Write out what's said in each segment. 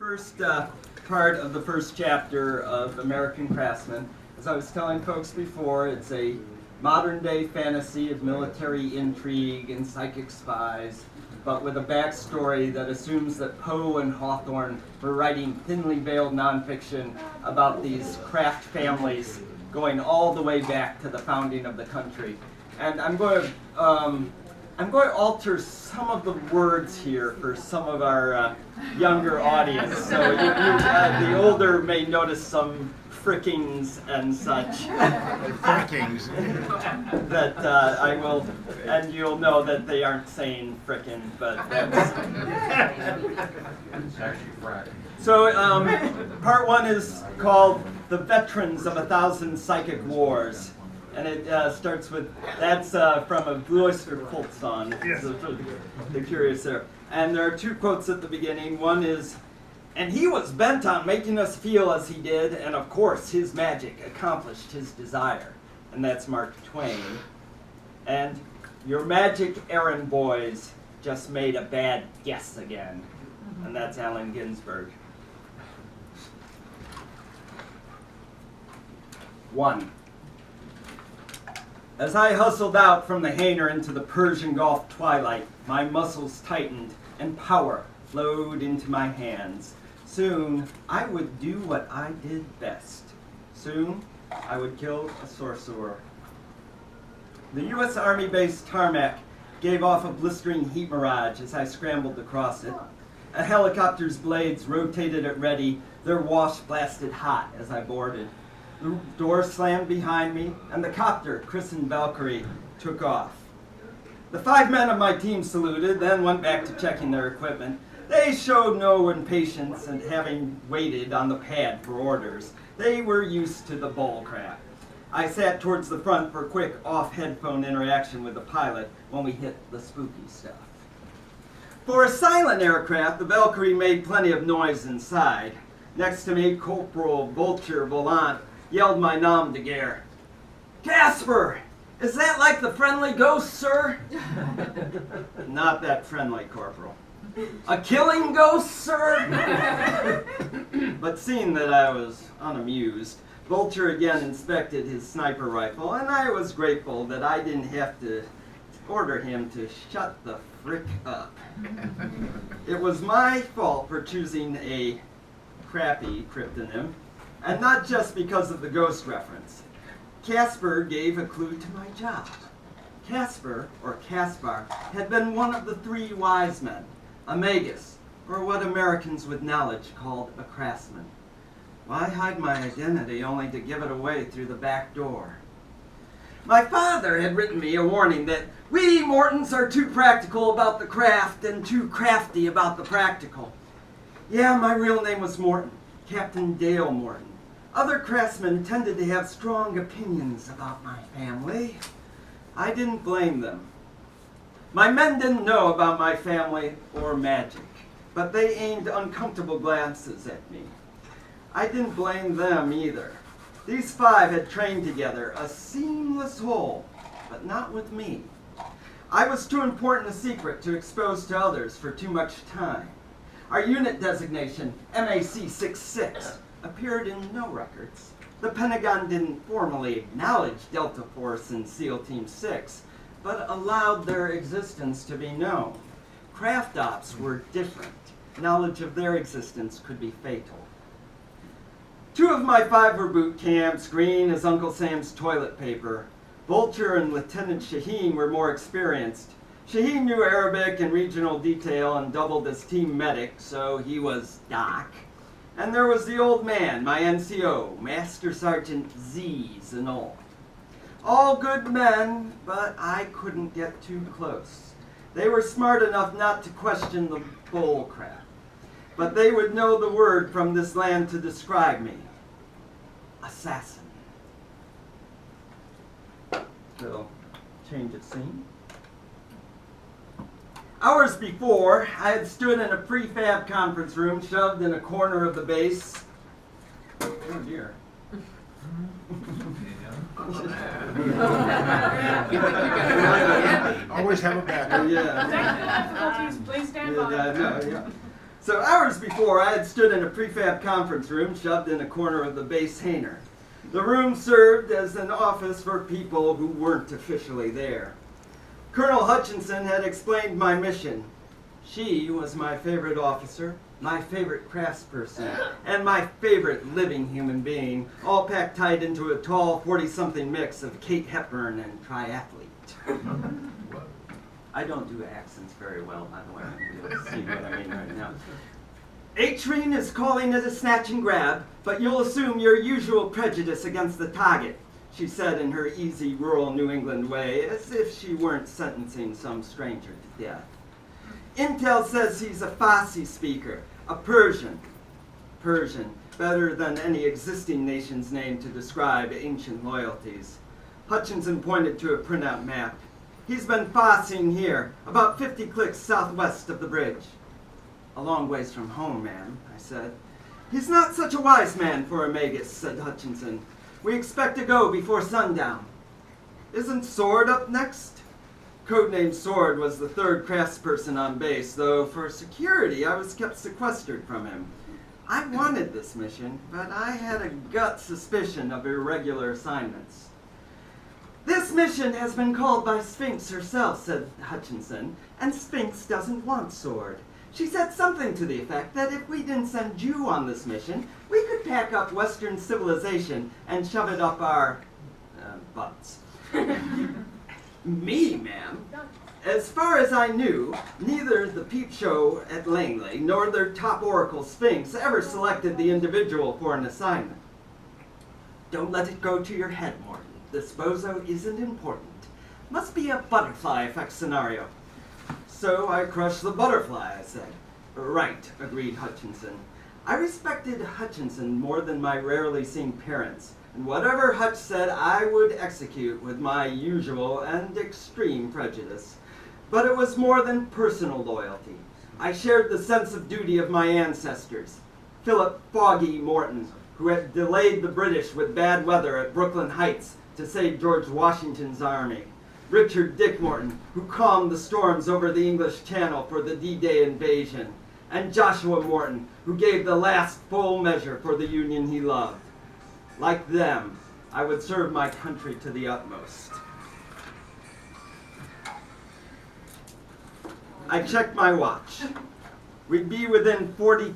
first part of the first chapter of American Craftsmen. As I was telling folks before, it's a modern-day fantasy of military intrigue and psychic spies, but with a backstory that assumes that Poe and Hawthorne were writing thinly veiled nonfiction about these craft families going all the way back to the founding of the country. And I'm going to alter some of the words here for some of our younger audience. So the older may notice some frickings and such. Frickings. That I will, and you'll know that they aren't saying frickin', but that's... It's actually frack. So part one is called The Veterans of 1,000 Psychic Wars. And it starts with, that's from a Blue Oyster Cult song. Yes. So they're curious there. And there are two quotes at the beginning. One is, "And he was bent on making us feel as he did, and of course his magic accomplished his desire." And that's Mark Twain. And "Your magic errand boys just made a bad guess again." And that's Allen Ginsberg. 1. As I hustled out from the hangar into the Persian Gulf twilight, my muscles tightened and power flowed into my hands. Soon, I would do what I did best. Soon, I would kill a sorcerer. The U.S. Army base tarmac gave off a blistering heat mirage as I scrambled to cross it. A helicopter's blades rotated at ready, their wash blasted hot as I boarded. The door slammed behind me, and the copter, christened Valkyrie, took off. The 5 men of my team saluted, then went back to checking their equipment. They showed no impatience at having waited on the pad for orders. They were used to the bullcrap. I sat towards the front for a quick off-headphone interaction with the pilot when we hit the spooky stuff. For a silent aircraft, the Valkyrie made plenty of noise inside. Next to me, Corporal Vulture Volant yelled my nom de guerre. "Casper, is that like the friendly ghost, sir?" "Not that friendly, Corporal." "A killing ghost, sir?" But seeing that I was unamused, Vulture again inspected his sniper rifle, and I was grateful that I didn't have to order him to shut the frick up. It was my fault for choosing a crappy cryptonym, and not just because of the ghost reference. Casper gave a clue to my job. Casper, or Caspar, had been one of the 3 wise men, a magus, or what Americans with knowledge called a craftsman. Why hide my identity only to give it away through the back door? My father had written me a warning that we Mortons are too practical about the craft and too crafty about the practical. Yeah, my real name was Morton, Captain Dale Morton. Other craftsmen tended to have strong opinions about my family. I didn't blame them. My men didn't know about my family or magic, but they aimed uncomfortable glances at me. I didn't blame them either. These 5 had trained together, a seamless whole, but not with me. I was too important a secret to expose to others for too much time. Our unit designation, MAC 66, appeared in no records. The Pentagon didn't formally acknowledge Delta Force and SEAL Team 6, but allowed their existence to be known. Craft ops were different. Knowledge of their existence could be fatal. 2 of my 5 were boot camps, green as Uncle Sam's toilet paper. Vulture and Lieutenant Shaheen were more experienced. Shaheen knew Arabic and regional detail and doubled as team medic, so he was Doc. And there was the old man, my NCO, Master Sergeant Z Zanol. All good men, but I couldn't get too close. They were smart enough not to question the bullcrap, but they would know the word from this land to describe me. Assassin. So, change of scene. Hours before, I had stood in a prefab conference room shoved in a corner of the base. Oh dear. Always have a backup. Yeah. Technical difficulties, please stand by. Yeah. So hours before, I had stood in a prefab conference room shoved in a corner of the base hangar. The room served as an office for people who weren't officially there. Colonel Hutchinson had explained my mission. She was my favorite officer, my favorite craftsperson, and my favorite living human being, all packed tight into a tall 40-something mix of Kate Hepburn and triathlete. I don't do accents very well, by the way. You'll see what I mean right now. Atrine is calling it a snatch and grab, but you'll assume your usual prejudice against the target, she said in her easy rural New England way, as if she weren't sentencing some stranger to death. Intel says he's a Farsi speaker, a Persian. Persian, better than any existing nation's name to describe ancient loyalties. Hutchinson pointed to a printout map. He's been Farsiing here, about 50 clicks southwest of the bridge. A long ways from home, ma'am, I said. He's not such a wise man for a Magus, said Hutchinson. We expect to go before sundown. Isn't Sword up next? Codename Sword was the third craftsperson on base, though for security I was kept sequestered from him. I wanted this mission, but I had a gut suspicion of irregular assignments. This mission has been called by Sphinx herself, said Hutchinson, and Sphinx doesn't want Sword. She said something to the effect that if we didn't send you on this mission, we could pack up Western civilization and shove it up our butts. Me, ma'am? As far as I knew, neither the Peep Show at Langley nor their top oracle Sphinx ever selected the individual for an assignment. Don't let it go to your head, Morton. This bozo isn't important. Must be a butterfly effect scenario. So I crushed the butterfly, I said. Right, agreed Hutchinson. I respected Hutchinson more than my rarely seen parents, and whatever Hutch said I would execute with my usual and extreme prejudice. But it was more than personal loyalty. I shared the sense of duty of my ancestors. Philip Foggy Morton, who had delayed the British with bad weather at Brooklyn Heights to save George Washington's army. Richard Dick Morton, who calmed the storms over the English Channel for the D-Day invasion. And Joshua Morton, who gave the last full measure for the Union he loved. Like them, I would serve my country to the utmost. I checked my watch. We'd be within 40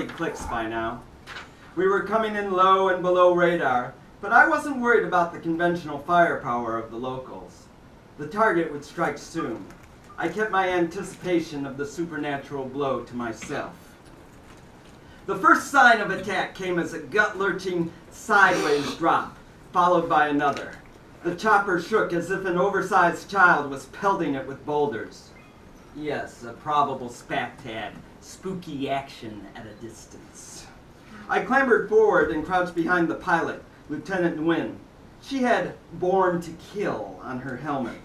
clicks by now. We were coming in low and below radar, but I wasn't worried about the conventional firepower of the locals. The target would strike soon. I kept my anticipation of the supernatural blow to myself. The first sign of attack came as a gut-lurching sideways drop, followed by another. The chopper shook as if an oversized child was pelting it with boulders. Yes, a probable spactad, spooky action at a distance. I clambered forward and crouched behind the pilot, Lieutenant Nguyen. She had "Born to Kill" on her helmet.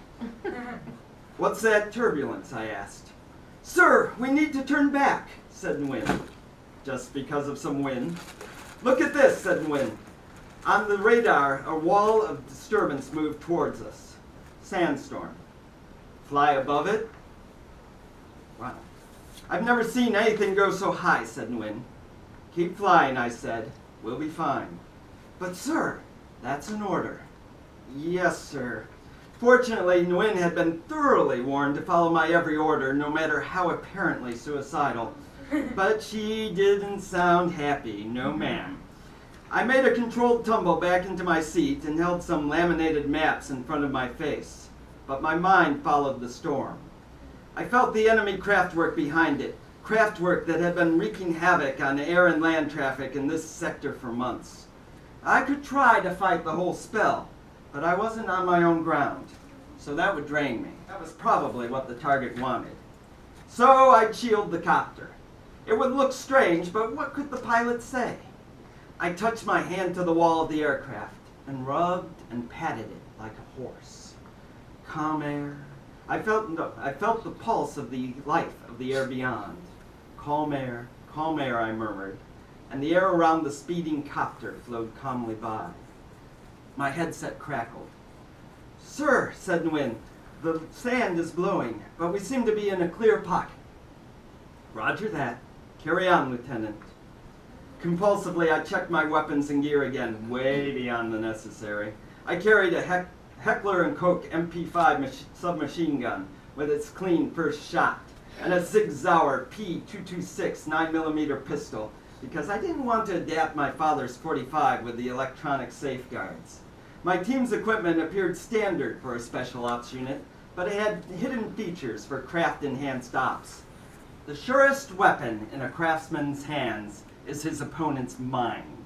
What's that turbulence? I asked. Sir, we need to turn back, said Nguyen. Just because of some wind? Look at this, said Nguyen. On the radar, a wall of disturbance moved towards us. Sandstorm. Fly above it? Wow. I've never seen anything go so high, said Nguyen. Keep flying, I said. We'll be fine. But sir, that's an order. Yes, sir. Fortunately, Nguyen had been thoroughly warned to follow my every order, no matter how apparently suicidal. But she didn't sound happy, no ma'am. I made a controlled tumble back into my seat and held some laminated maps in front of my face. But my mind followed the storm. I felt the enemy craftwork behind it, craftwork that had been wreaking havoc on air and land traffic in this sector for months. I could try to fight the whole spell, but I wasn't on my own ground, so that would drain me. That was probably what the target wanted. So I'd shield the copter. It would look strange, but what could the pilot say? I touched my hand to the wall of the aircraft and rubbed and patted it like a horse. Calm air. I felt the pulse of the life of the air beyond. Calm air, I murmured, and the air around the speeding copter flowed calmly by. My headset crackled. Sir, said Nguyen, the sand is blowing, but we seem to be in a clear pocket. Roger that. Carry on, Lieutenant. Compulsively, I checked my weapons and gear again, way beyond the necessary. I carried a Heckler & Koch MP5 submachine gun with its clean first shot, and a Sig Sauer P226 9mm pistol, because I didn't want to adapt my father's .45 with the electronic safeguards. My team's equipment appeared standard for a special ops unit, but it had hidden features for craft-enhanced ops. The surest weapon in a craftsman's hands is his opponent's mind.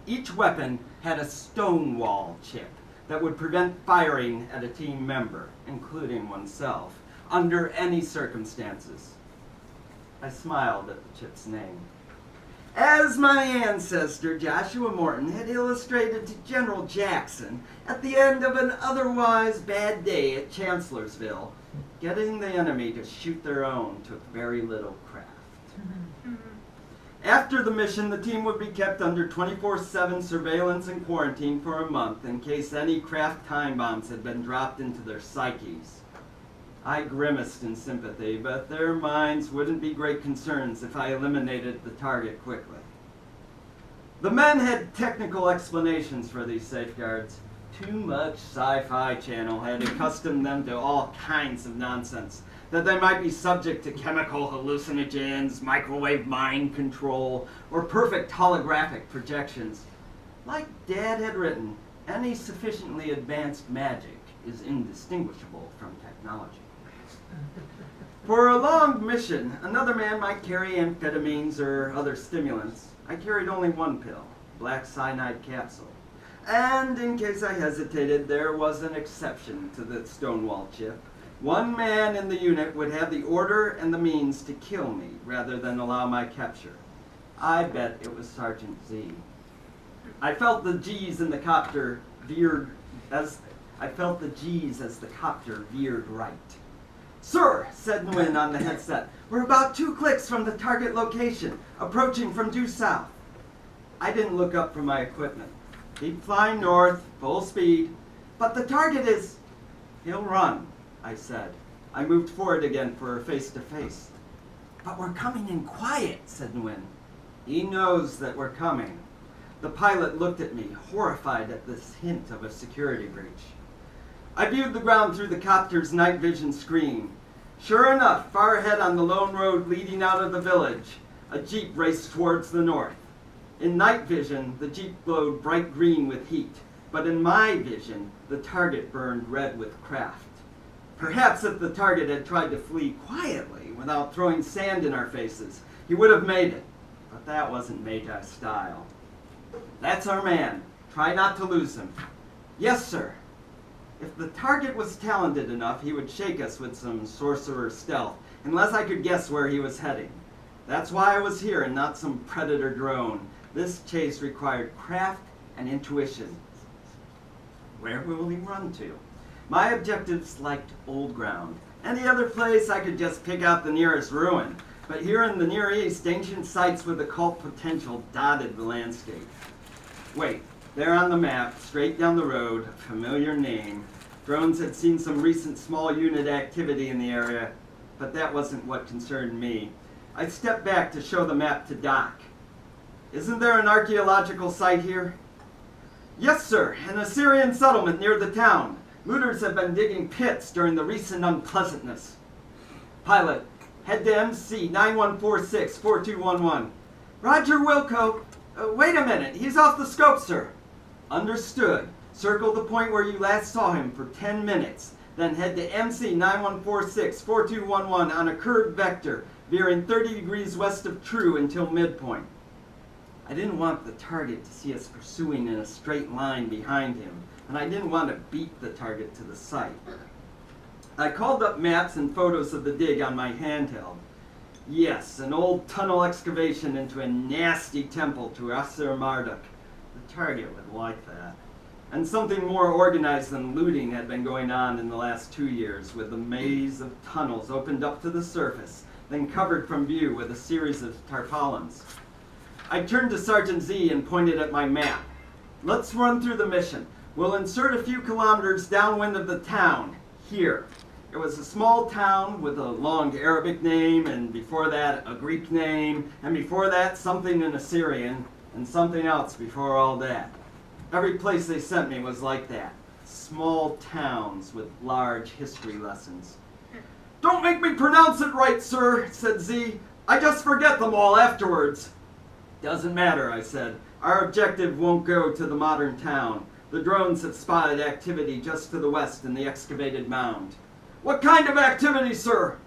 Each weapon had a stonewall chip that would prevent firing at a team member, including oneself, under any circumstances. I smiled at the chip's name. As my ancestor Joshua Morton had illustrated to General Jackson at the end of an otherwise bad day at Chancellorsville, getting the enemy to shoot their own took very little craft. After the mission, the team would be kept under 24/7 surveillance and quarantine for a month in case any craft time bombs had been dropped into their psyches. I grimaced in sympathy, but their minds wouldn't be great concerns if I eliminated the target quickly. The men had technical explanations for these safeguards. Too much Sci-Fi Channel had accustomed them to all kinds of nonsense, that they might be subject to chemical hallucinogens, microwave mind control, or perfect holographic projections. Like Dad had written, any sufficiently advanced magic is indistinguishable from technology. For a long mission, another man might carry amphetamines or other stimulants. I carried only one pill, black cyanide capsule. And in case I hesitated, there was an exception to the Stonewall chip. One man in the unit would have the order and the means to kill me rather than allow my capture. I bet it was Sergeant Z. I felt the G's in the copter veered as the copter veered right. "Sir," said Nguyen on the headset, "we're about 2 clicks from the target location, approaching from due south." I didn't look up from my equipment. "Keep flying north, full speed." "But the target is..." "He'll run," I said. I moved forward again for a face-to-face. "But we're coming in quiet," said Nguyen. "He knows that we're coming." The pilot looked at me, horrified at this hint of a security breach. I viewed the ground through the copter's night vision screen. Sure enough, far ahead on the lone road leading out of the village, a jeep raced towards the north. In night vision, the jeep glowed bright green with heat, but in my vision, the target burned red with craft. Perhaps if the target had tried to flee quietly without throwing sand in our faces, he would have made it, but that wasn't Magi style. "That's our man. Try not to lose him." "Yes, sir." If the target was talented enough, he would shake us with some sorcerer stealth, unless I could guess where he was heading. That's why I was here and not some predator drone. This chase required craft and intuition. Where will he run to? My objectives liked old ground. Any other place I could just pick out the nearest ruin. But here in the Near East, ancient sites with occult potential dotted the landscape. Wait. There on the map, straight down the road, a familiar name. Drones had seen some recent small unit activity in the area, but that wasn't what concerned me. I stepped back to show the map to Doc. "Isn't there an archaeological site here?" "Yes, sir, an Assyrian settlement near the town. Looters have been digging pits during the recent unpleasantness." Pilot, head to MC 9146-4211. "Roger, Wilco. Wait a minute, he's off the scope, sir." "Understood. Circle the point where you last saw him for 10 minutes. Then head to MC 9146-4211 on a curved vector, veering 30 degrees west of True until midpoint." I didn't want the target to see us pursuing in a straight line behind him, and I didn't want to beat the target to the site. I called up maps and photos of the dig on my handheld. Yes, an old tunnel excavation into a nasty temple to Asur Marduk. The target would like that. And something more organized than looting had been going on in the last 2 years, with a maze of tunnels opened up to the surface, then covered from view with a series of tarpaulins. I turned to Sergeant Z and pointed at my map. "Let's run through the mission. We'll insert a few kilometers downwind of the town, here. It was a small town with a long Arabic name, and before that a Greek name, and before that something in Assyrian, and something else before all that. Every place they sent me was like that. Small towns with large history lessons. "Don't make me pronounce it right, sir," said Z. "I just forget them all afterwards." "Doesn't matter," I said. "Our objective won't go to the modern town. The drones have spotted activity just to the west in the excavated mound." "What kind of activity, sir?"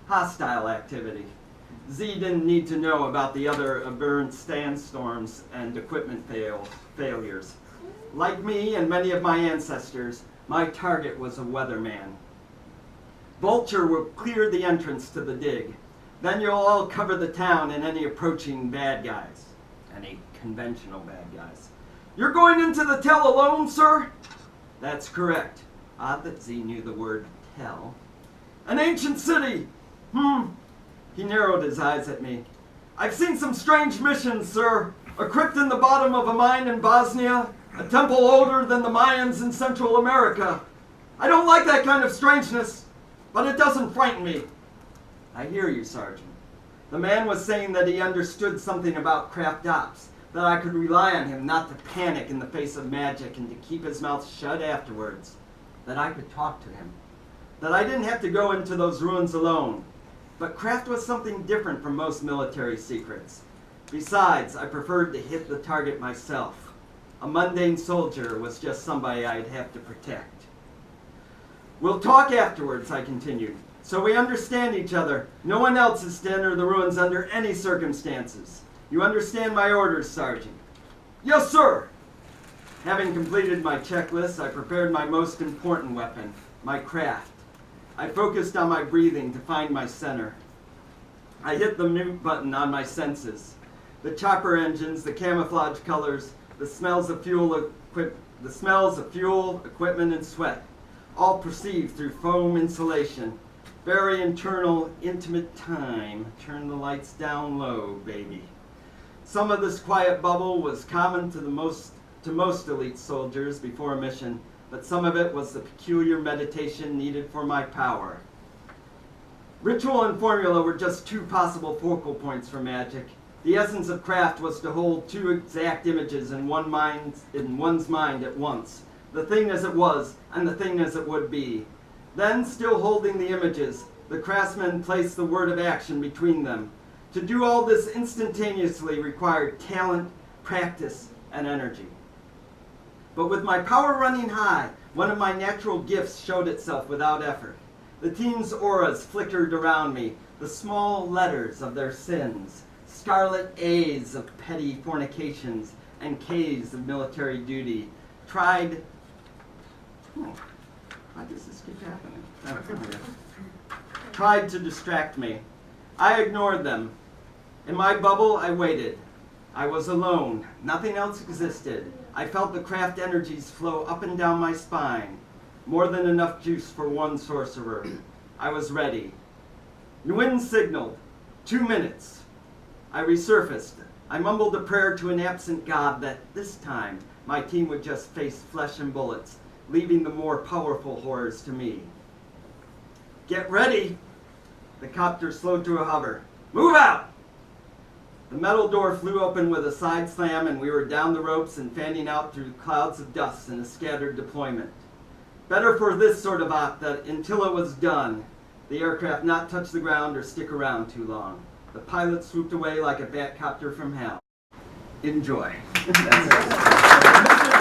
"Hostile activity." Z didn't need to know about the other aberrant sandstorms and equipment failures. Like me and many of my ancestors, my target was a weatherman. "Vulture will clear the entrance to the dig. Then you'll all cover the town and any approaching bad guys. Any conventional bad guys." "You're going into the tell alone, sir?" "That's correct." Odd that Z knew the word tell. "An ancient city." He narrowed his eyes at me. "I've seen some strange missions, sir. A crypt in the bottom of a mine in Bosnia. A temple older than the Mayans in Central America. I don't like that kind of strangeness, but it doesn't frighten me." "I hear you, Sergeant." The man was saying that he understood something about craft ops, that I could rely on him not to panic in the face of magic and to keep his mouth shut afterwards, that I could talk to him, that I didn't have to go into those ruins alone. But craft was something different from most military secrets. Besides, I preferred to hit the target myself. A mundane soldier was just somebody I'd have to protect. "We'll talk afterwards," I continued, "so we understand each other. No one else is to enter the ruins under any circumstances. You understand my orders, Sergeant?" "Yes, sir." Having completed my checklist, I prepared my most important weapon, my craft. I focused on my breathing to find my center. I hit the mute button on my senses. The chopper engines, the camouflage colors, the smells of fuel, equipment, and sweat, all perceived through foam insulation. Very internal, intimate time. Turn the lights down low, baby. Some of this quiet bubble was common to most elite soldiers before a mission, but some of it was the peculiar meditation needed for my power. Ritual and formula were just two possible focal points for magic. The essence of craft was to hold two exact images in one's mind at once, the thing as it was and the thing as it would be. Then, still holding the images, the craftsmen placed the word of action between them. To do all this instantaneously required talent, practice, and energy. But with my power running high, one of my natural gifts showed itself without effort. The team's auras flickered around me, the small letters of their sins, scarlet A's of petty fornications, and K's of military duty. Why does this keep happening? Tried to distract me. I ignored them. In my bubble, I waited. I was alone. Nothing else existed. I felt the craft energies flow up and down my spine. More than enough juice for one sorcerer. I was ready. Nguyen signaled. 2 minutes. I resurfaced. I mumbled a prayer to an absent god that this time my team would just face flesh and bullets, leaving the more powerful horrors to me. "Get ready!" The copter slowed to a hover. "Move out!" The metal door flew open with a side slam, and we were down the ropes and fanning out through clouds of dust in a scattered deployment. Better for this sort of op that until it was done, the aircraft not touch the ground or stick around too long. The pilot swooped away like a bat copter from hell. Enjoy. That's it.